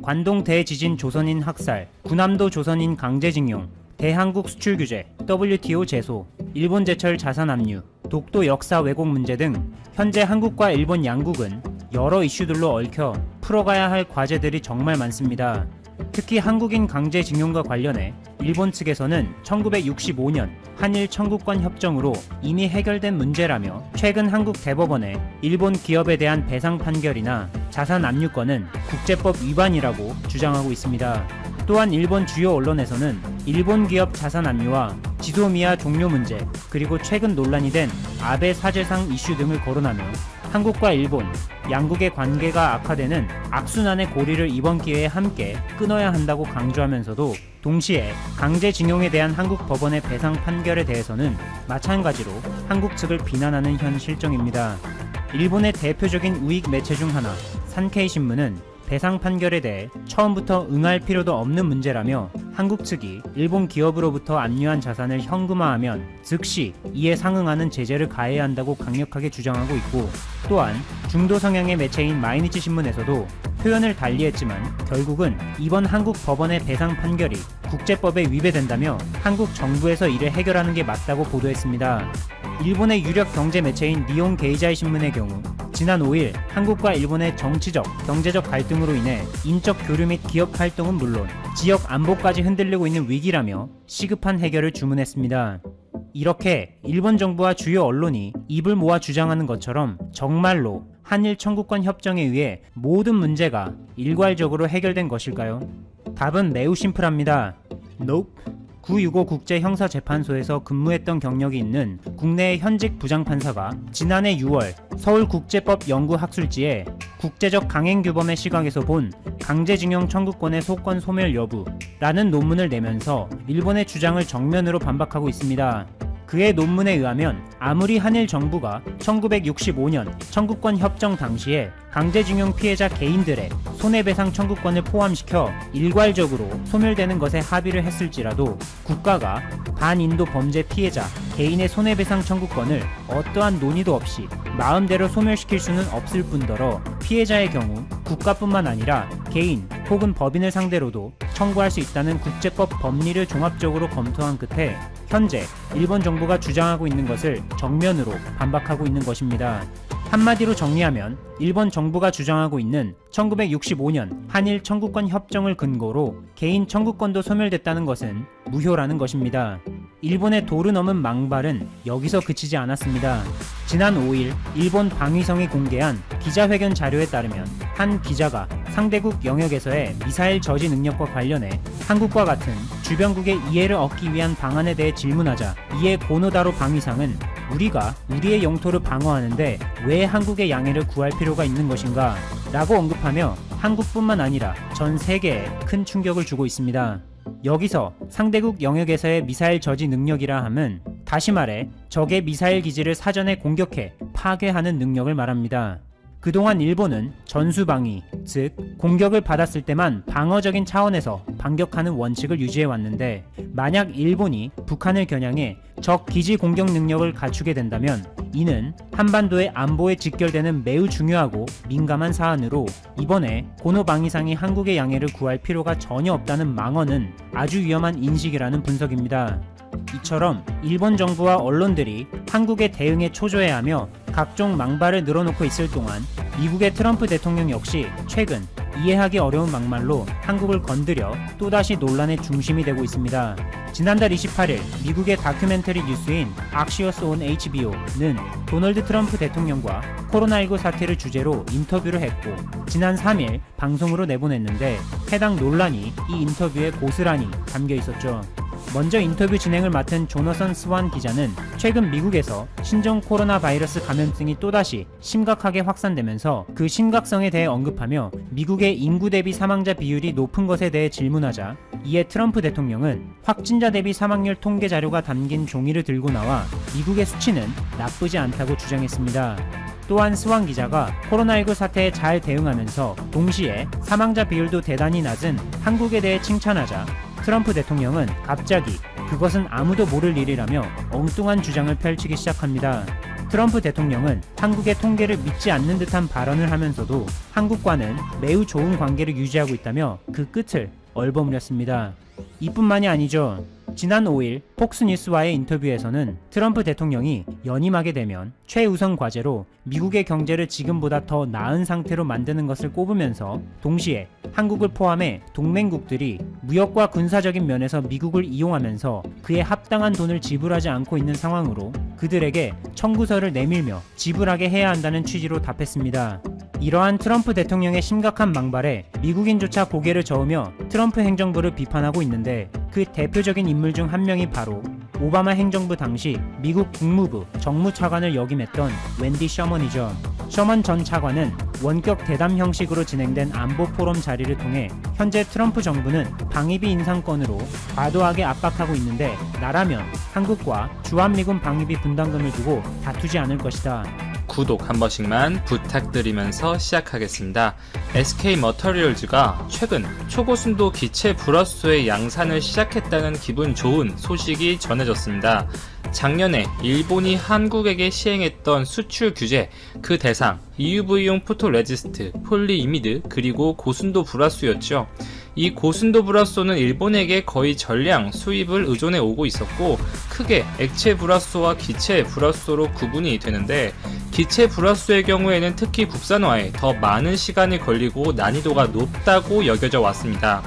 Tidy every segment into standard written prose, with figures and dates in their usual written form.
관동 대지진 조선인 학살, 군함도 조선인 강제징용, 대한국 수출 규제, WTO 제소, 일본 제철 자산 압류, 독도 역사 왜곡 문제 등 현재 한국과 일본 양국은 여러 이슈들로 얽혀 풀어가야 할 과제들이 정말 많습니다. 특히 한국인 강제징용과 관련해 일본 측에서는 1965년 한일 청구권 협정으로 이미 해결된 문제라며 최근 한국 대법원의 일본 기업에 대한 배상 판결이나 자산 압류권은 국제법 위반이라고 주장하고 있습니다. 또한 일본 주요 언론에서는 일본 기업 자산 압류와 지소미아 종료 문제, 그리고 최근 논란이 된 아베 사죄상 이슈 등을 거론하며 한국과 일본, 양국의 관계가 악화되는 악순환의 고리를 이번 기회에 함께 끊어야 한다고 강조하면서도 동시에 강제징용에 대한 한국 법원의 배상 판결에 대해서는 마찬가지로 한국 측을 비난하는 현 실정입니다. 일본의 대표적인 우익 매체 중 하나, 산케이신문은 배상 판결에 대해 처음부터 응할 필요도 없는 문제라며 한국 측이 일본 기업으로부터 압류한 자산을 현금화하면 즉시 이에 상응하는 제재를 가해야 한다고 강력하게 주장하고 있고, 또한 중도 성향의 매체인 마이니치 신문에서도 표현을 달리했지만 결국은 이번 한국 법원의 배상 판결이 국제법에 위배된다며 한국 정부에서 이를 해결하는 게 맞다고 보도했습니다. 일본의 유력 경제 매체인 니혼 게이자이 신문의 경우 지난 5일 한국과 일본의 정치적, 경제적 갈등으로 인해 인적 교류 및 기업 활동은 물론 지역 안보까지 흔들리고 있는 위기라며 시급한 해결을 주문했습니다. 이렇게 일본 정부와 주요 언론이 입을 모아 주장하는 것처럼 정말로 한일 청구권 협정에 의해 모든 문제가 일괄적으로 해결된 것일까요? 답은 매우 심플합니다. Nope. 965 국제형사재판소에서 근무했던 경력이 있는 국내의 현직 부장판사가 지난해 6월 서울국제법연구학술지에 국제적 강행규범의 시각에서 본 강제징용 청구권의 소권 소멸 여부라는 논문을 내면서 일본의 주장을 정면으로 반박하고 있습니다. 그의 논문에 의하면 아무리 한일 정부가 1965년 청구권 협정 당시에 강제징용 피해자 개인들의 손해배상 청구권을 포함시켜 일괄적으로 소멸되는 것에 합의를 했을지라도 국가가 반인도 범죄 피해자 개인의 손해배상 청구권을 어떠한 논의도 없이 마음대로 소멸시킬 수는 없을 뿐더러 피해자의 경우 국가뿐만 아니라 개인 혹은 법인을 상대로도 청구할 수 있다는 국제법 법리를 종합적으로 검토한 끝에 현재 일본 정부가 주장하고 있는 것을 정면으로 반박하고 있는 것입니다. 한마디로 정리하면 일본 정부가 주장하고 있는 1965년 한일 청구권 협정을 근거로 개인 청구권도 소멸됐다는 것은 무효라는 것입니다. 일본의 도를 넘은 망발은 여기서 그치지 않았습니다. 지난 5일 일본 방위성이 공개한 기자회견 자료에 따르면 한 기자가 상대국 영역에서의 미사일 저지 능력과 관련해 한국과 같은 주변국의 이해를 얻기 위한 방안에 대해 질문하자 이에 고노다로 방위상은 우리가 우리의 영토를 방어하는데 왜 한국의 양해를 구할 필요가 있는 것인가? 라고 언급하며 한국뿐만 아니라 전 세계에 큰 충격을 주고 있습니다. 여기서 상대국 영역에서의 미사일 저지 능력이라 함은 다시 말해 적의 미사일 기지를 사전에 공격해 파괴하는 능력을 말합니다. 그동안 일본은 전수방위, 즉 공격을 받았을 때만 방어적인 차원에서 반격하는 원칙을 유지해왔는데 만약 일본이 북한을 겨냥해 적 기지 공격 능력을 갖추게 된다면 이는 한반도의 안보에 직결되는 매우 중요하고 민감한 사안으로 이번에 고노 방위상이 한국의 양해를 구할 필요가 전혀 없다는 망언은 아주 위험한 인식이라는 분석입니다. 이처럼 일본 정부와 언론들이 한국의 대응에 초조해야 하며 각종 망발을 늘어놓고 있을 동안 미국의 트럼프 대통령 역시 최근 이해하기 어려운 막말로 한국을 건드려 또다시 논란의 중심이 되고 있습니다. 지난달 28일 미국의 다큐멘터리 뉴스인 악시어스 온 HBO는 도널드 트럼프 대통령과 코로나19 사태를 주제로 인터뷰를 했고 지난 3일 방송으로 내보냈는데 해당 논란이 이 인터뷰에 고스란히 담겨 있었죠. 먼저 인터뷰 진행을 맡은 조너선 스완 기자는 최근 미국에서 신종 코로나 바이러스 감염증이 또다시 심각하게 확산되면서 그 심각성에 대해 언급하며 미국의 인구 대비 사망자 비율이 높은 것에 대해 질문하자 이에 트럼프 대통령은 확진자 대비 사망률 통계 자료가 담긴 종이를 들고 나와 미국의 수치는 나쁘지 않다고 주장했습니다. 또한 스완 기자가 코로나19 사태에 잘 대응하면서 동시에 사망자 비율도 대단히 낮은 한국에 대해 칭찬하자 트럼프 대통령은 갑자기 그것은 아무도 모를 일이라며 엉뚱한 주장을 펼치기 시작합니다. 트럼프 대통령은 한국의 통계를 믿지 않는 듯한 발언을 하면서도 한국과는 매우 좋은 관계를 유지하고 있다며 그 끝을 얼버무렸습니다. 이뿐만이 아니죠. 지난 5일 폭스뉴스와의 인터뷰에서는 트럼프 대통령이 연임하게 되면 최우선 과제로 미국의 경제를 지금보다 더 나은 상태로 만드는 것을 꼽으면서 동시에 한국을 포함해 동맹국들이 무역과 군사적인 면에서 미국을 이용하면서 그에 합당한 돈을 지불하지 않고 있는 상황으로 그들에게 청구서를 내밀며 지불하게 해야 한다는 취지로 답했습니다. 이러한 트럼프 대통령의 심각한 망발에 미국인조차 고개를 저으며 트럼프 행정부를 비판하고 있는데 그 대표적인 인물 중 한 명이 바로 오바마 행정부 당시 미국 국무부 정무차관을 역임했던 웬디 셔먼이죠. 셔먼 전 차관은 원격 대담 형식으로 진행된 안보 포럼 자리를 통해 현재 트럼프 정부는 방위비 인상 건으로 과도하게 압박하고 있는데 나라면 한국과 주한미군 방위비 분담금을 두고 다투지 않을 것이다. 구독 한 번씩만 부탁드리면서 시작하겠습니다. SK머터리얼즈가 최근 초고순도 기체 불화수소의 양산을 시작했다는 기분 좋은 소식이 전해졌습니다. 작년에 일본이 한국에게 시행했던 수출 규제, 그 대상 EUV용 포토레지스트, 폴리이미드, 그리고 고순도 불화수였죠. 이 고순도 불화수소는 일본에게 거의 전량 수입을 의존해 오고 있었고 크게 액체 불화수소와 기체 불화수소로 구분이 되는데 기체 불화수소의 경우에는 특히 국산화에 더 많은 시간이 걸리고 난이도가 높다고 여겨져 왔습니다.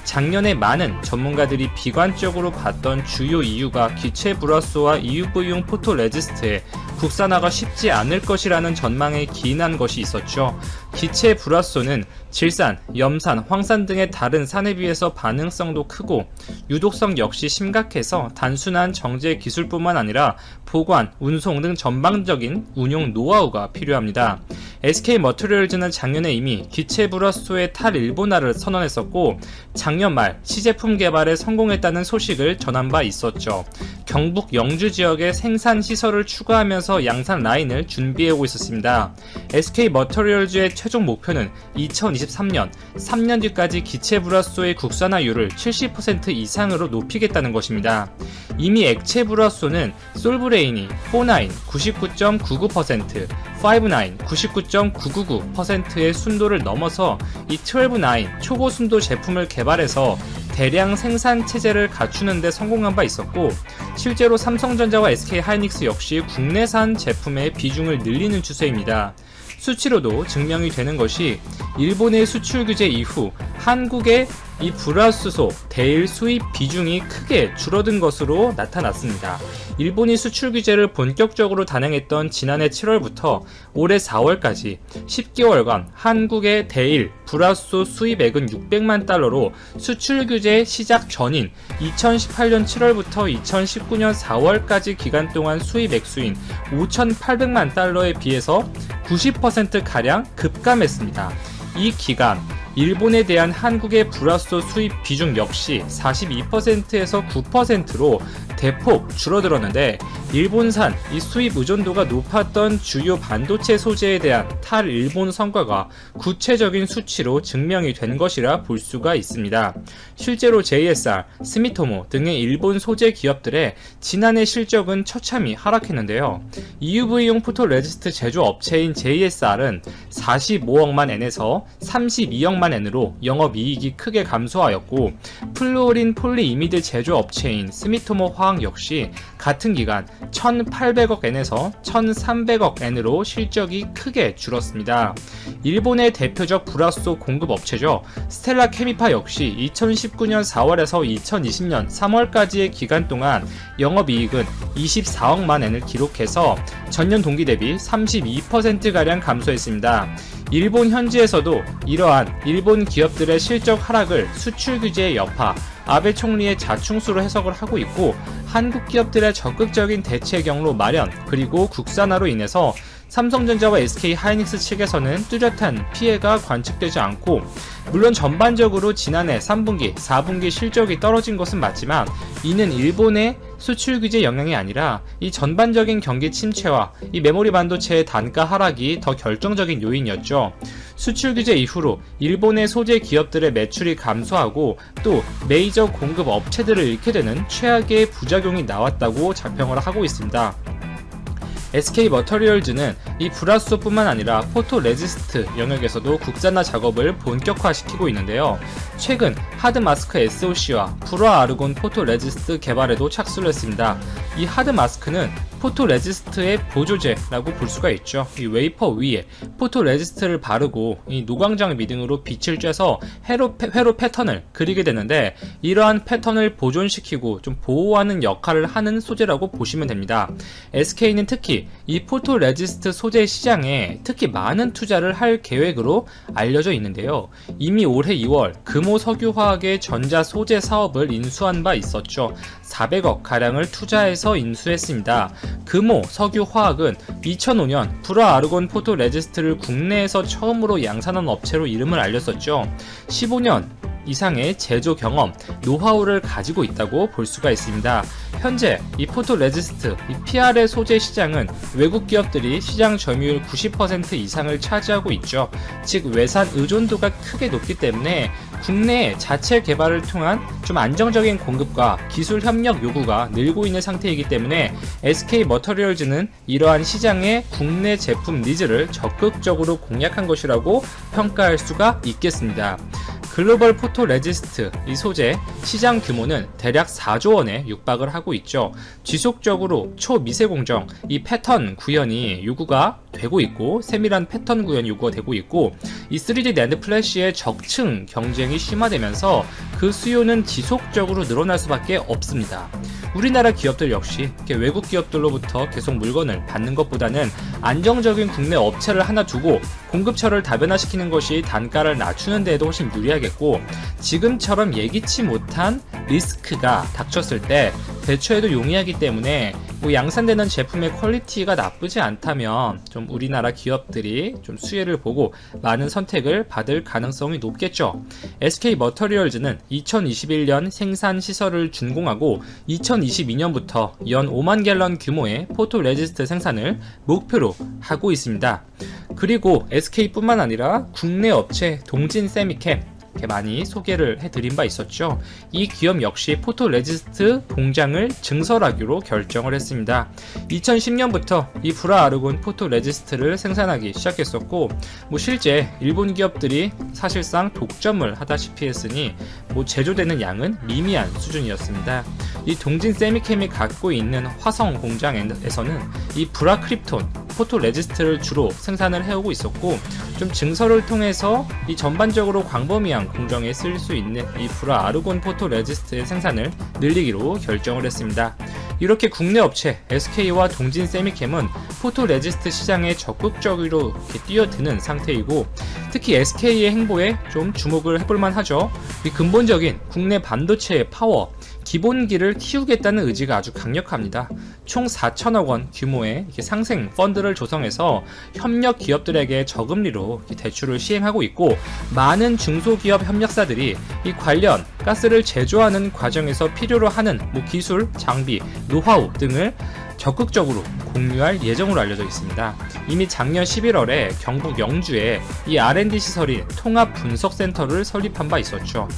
작년에 많은 전문가들이 비관적으로 봤던 주요 이유가 기체 불화수소와 EUV용 포토레지스트의 국산화가 쉽지 않을 것이라는 전망에 기인한 것이 있었죠. 기체 불화수소는 질산, 염산, 황산 등의 다른 산에 비해서 반응성도 크고 유독성 역시 심각해서 단순한 정제 기술뿐만 아니라 보관, 운송 등 전반적인 운용 노하우가 필요합니다. SK머터리얼즈는 작년에 이미 기체 불화수소의 탈일본화를 선언했었고 작년 말 시제품 개발에 성공했다는 소식을 전한 바 있었죠. 경북 영주 지역에 생산 시설을 추가하면서 양산 라인을 준비해오고 있었습니다. SK머터리얼즈의 최종 목표는 2023년, 3년 뒤까지 기체 불화수소의 국산화율을 70% 이상으로 높이겠다는 것입니다. 이미 액체 불화수소는 솔브레인이 49, 99.99%, 59, 99.999%의 순도를 넘어서 이 12-9 초고순도 제품을 개발해서 대량 생산 체제를 갖추는 데 성공한 바 있었고 실제로 삼성전자와 SK하이닉스 역시 국내산 제품의 비중을 늘리는 추세입니다. 수치로도 증명이 되는 것이 일본의 수출 규제 이후 한국의 이 불화수소 대일 수입 비중이 크게 줄어든 것으로 나타났습니다. 일본이 수출 규제를 본격적으로 단행했던 지난해 7월부터 올해 4월까지 10개월간 한국의 대일 불화수소 수입액은 600만 달러로 수출 규제 시작 전인 2018년 7월부터 2019년 4월까지 기간 동안 수입 액수인 5,800만 달러에 비해서 90%가량 급감했습니다. 이 기간 일본에 대한 한국의 불화수소 수입 비중 역시 42%에서 9%로 대폭 줄어들었는데 일본산 이 수입 의존도가 높았던 주요 반도체 소재에 대한 탈일본 성과가 구체적인 수치로 증명이 된 것이라 볼 수가 있습니다. 실제로 JSR, 스미토모 등의 일본 소재 기업들의 지난해 실적은 처참히 하락했는데요. EUV용 포토레지스트 제조 업체인 JSR은 45억만 엔에서 32억만 엔으로 영업이익이 크게 감소하였고 플루오린 폴리이미드 제조 업체인 스미토모 화학 역시 같은 기간 1,800억 엔에서 1,300억 엔으로 실적이 크게 줄었습니다. 일본의 대표적 불화수소 공급 업체죠. 스텔라 케미파 역시 2019년 4월에서 2020년 3월까지의 기간 동안 영업이익은 24억만 엔을 기록해서 전년 동기 대비 32%가량 감소했습니다. 일본 현지에서도 이러한 일본 기업들의 실적 하락을 수출 규제의 여파, 아베 총리의 자충수로 해석을 하고 있고 한국 기업들의 적극적인 대체 경로 마련 그리고 국산화로 인해서 삼성전자와 SK하이닉스 측에서는 뚜렷한 피해가 관측되지 않고 물론 전반적으로 지난해 3분기, 4분기 실적이 떨어진 것은 맞지만 이는 일본의 수출 규제 영향이 아니라 이 전반적인 경기 침체와 이 메모리 반도체의 단가 하락이 더 결정적인 요인이었죠. 수출 규제 이후로 일본의 소재 기업들의 매출이 감소하고 또 메이저 공급 업체들을 잃게 되는 최악의 부작용이 나왔다고 자평을 하고 있습니다. SK 머터리얼즈는 이 브라쏘뿐만 아니라 포토 레지스트 영역에서도 국산화 작업을 본격화시키고 있는데요. 최근 하드 마스크 SOC와 불화 아르곤 포토 레지스트 개발에도 착수를 했습니다. 이 하드 마스크는 포토 레지스트의 보조제라고 볼 수가 있죠. 이 웨이퍼 위에 포토 레지스트를 바르고 이 노광장 미등으로 빛을 쬐서 회로 패턴을 그리게 되는데, 이러한 패턴을 보존시키고 좀 보호하는 역할을 하는 소재라고 보시면 됩니다. SK는 특히 이 포토 레지스트 소재 시장에 특히 많은 투자를 할 계획으로 알려져 있는데요. 이미 올해 2월 금호 석유화학의 전자 소재 사업을 인수한 바 있었죠. 400억 가량을 투자해서 인수했습니다. 금호 석유화학은 2005년 불화 아르곤 포토 레지스트를 국내에서 처음으로 양산한 업체로 이름을 알렸었죠. 15년 이상의 제조 경험, 노하우를 가지고 있다고 볼 수가 있습니다. 현재 이 포토 레지스트, 이 PR의 소재 시장은 외국 기업들이 시장 점유율 90% 이상을 차지하고 있죠. 즉 외산 의존도가 크게 높기 때문에 국내 자체 개발을 통한 좀 안정적인 공급과 기술 협력 요구가 늘고 있는 상태이기 때문에 SK 머터리얼즈는 이러한 시장의 국내 제품 니즈를 적극적으로 공략한 것이라고 평가할 수가 있겠습니다. 글로벌 포토 레지스트 이 소재 시장 규모는 대략 4조 원에 육박을 하고 있죠. 지속적으로 초미세 공정 이 패턴 구현이 요구가 되고 있고, 세밀한 패턴 구현 요구가 되고 있고, 이 3D 낸드 플래시의 적층 경쟁이 심화되면서 그 수요는 지속적으로 늘어날 수밖에 없습니다. 우리나라 기업들 역시 외국 기업들로부터 계속 물건을 받는 것보다는 안정적인 국내 업체를 하나 두고 공급처를 다변화시키는 것이 단가를 낮추는 데에도 훨씬 유리하겠고, 지금처럼 예기치 못한 리스크가 닥쳤을 때 대처에도 용이하기 때문에 양산되는 제품의 퀄리티가 나쁘지 않다면 좀 우리나라 기업들이 좀 수혜를 보고 많은 선택을 받을 가능성이 높겠죠. SK 머터리얼즈는 2021년 생산 시설을 준공하고 2022년부터 연 5만 갤런 규모의 포토 레지스트 생산을 목표로 하고 있습니다. 그리고 SK뿐만 아니라 국내 업체 동진 세미캠 많이 소개를 해드린 바 있었죠. 이 기업 역시 포토 레지스트 공장을 증설하기로 결정을 했습니다. 2010년부터 이 불화 아르곤 포토 레지스트를 생산하기 시작했었고, 실제 일본 기업들이 사실상 독점을 하다시피 했으니 제조되는 양은 미미한 수준이었습니다. 이 동진 세미캠이 갖고 있는 화성 공장에서는 이 브라크립톤 포토 레지스트를 주로 생산을 해오고 있었고, 좀 증설을 통해서 이 전반적으로 광범위한 공정에 쓸 수 있는 이 불화 아르곤 포토 레지스트의 생산을 늘리기로 결정을 했습니다. 이렇게 국내 업체 SK와 동진 세미캠은 포토 레지스트 시장에 적극적으로 뛰어드는 상태이고, 특히 SK의 행보에 좀 주목을 해볼만 하죠. 이 근본적인 국내 반도체의 파워, 기본기를 키우겠다는 의지가 아주 강력합니다. 총 4천억 원 규모의 상생 펀드를 조성해서 협력 기업들에게 저금리로 대출을 시행하고 있고, 많은 중소기업 협력사들이 이 관련 가스를 제조하는 과정에서 필요로 하는 기술, 장비, 노하우 등을 적극적으로 공유할 예정으로 알려져 있습니다. 이미 작년 11월에 경북 영주에 이 R&D 시설인 통합분석센터를 설립한 바 있었죠.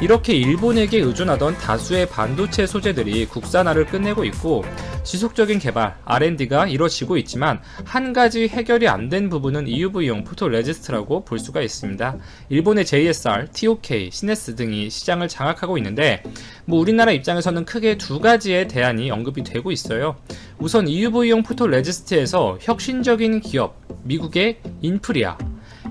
이렇게 일본에게 의존하던 다수의 반도체 소재들이 국산화를 끝내고 있고, 지속적인 개발, R&D가 이뤄지고 있지만 한 가지 해결이 안 된 부분은 EUV용 포토 레지스트라고 볼 수가 있습니다. 일본의 JSR, TOK, 시네스 등이 시장을 장악하고 있는데, 우리나라 입장에서는 크게 두 가지의 대안이 언급이 되고 있어요. 우선 EUV용 포토 레지스트에서 혁신적인 기업, 미국의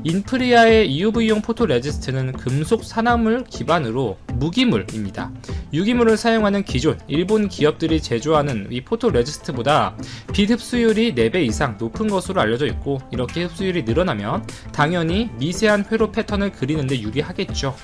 인프리아의 EUV용 포토 레지스트는 금속 산화물 기반으로 무기물입니다. 유기물을 사용하는 기존 일본 기업들이 제조하는 이 포토 레지스트보다 빛 흡수율이 4배 이상 높은 것으로 알려져 있고, 이렇게 흡수율이 늘어나면 당연히 미세한 회로 패턴을 그리는데 유리하겠죠.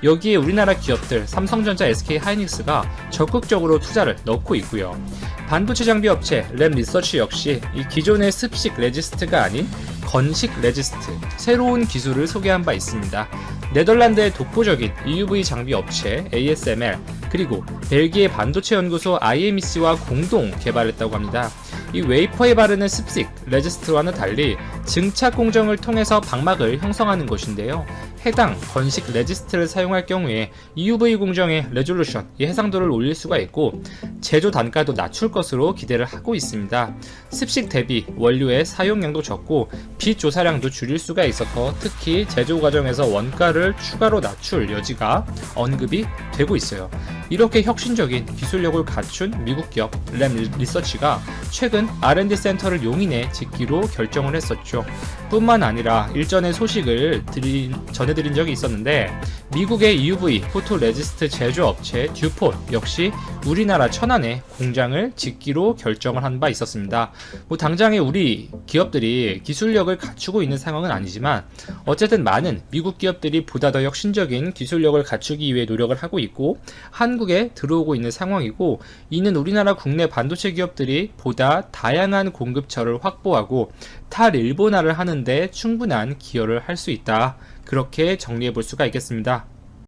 여기에 우리나라 기업들 삼성전자, SK하이닉스가 적극적으로 투자를 넣고 있고요. 반도체 장비 업체 램리서치 역시 이 기존의 습식 레지스트가 아닌 건식 레지스트, 새로운 기술을 소개한 바 있습니다. 네덜란드의 독보적인 EUV 장비 업체 ASML, 그리고 벨기에 반도체 연구소 IMEC와 공동 개발했다고 합니다. 이 웨이퍼에 바르는 습식 레지스트와는 달리 증착 공정을 통해서 방막을 형성하는 것인데요. 해당 건식 레지스트를 사용할 경우에 EUV 공정의 레졸루션, 이 해상도를 올릴 수가 있고 제조 단가도 낮출 것으로 기대를 하고 있습니다. 습식 대비 원료의 사용량도 적고 빛 조사량도 줄일 수가 있어서 특히 제조 과정에서 원가를 추가로 낮출 여지가 언급이 되고 있어요. 이렇게 혁신적인 기술력을 갖춘 미국 기업 램 리서치가 최근 R&D 센터를 용인에 짓기로 결정을 했었죠. 뿐만 아니라 일전에 소식을 전해드린 적이 있었는데 미국의 EUV 포토 레지스트 제조업체 듀폰 역시 우리나라 천안에 공장을 짓기로 결정을 한 바 있었습니다. 당장에 우리 기업들이 기술력을 갖추고 있는 상황은 아니지만 어쨌든 많은 미국 기업들이 보다 더 혁신적인 기술력을 갖추기 위해 노력을 하고 있고 한국에 들어오고 있는 상황이고, 이는 우리나라 국내 반도체 기업들이 보다 다양한 공급처를 확보하고 탈일본화를 하는데 충분한 기여를 할 수 있다, 그렇게 정리해 볼 수가 있겠습니다.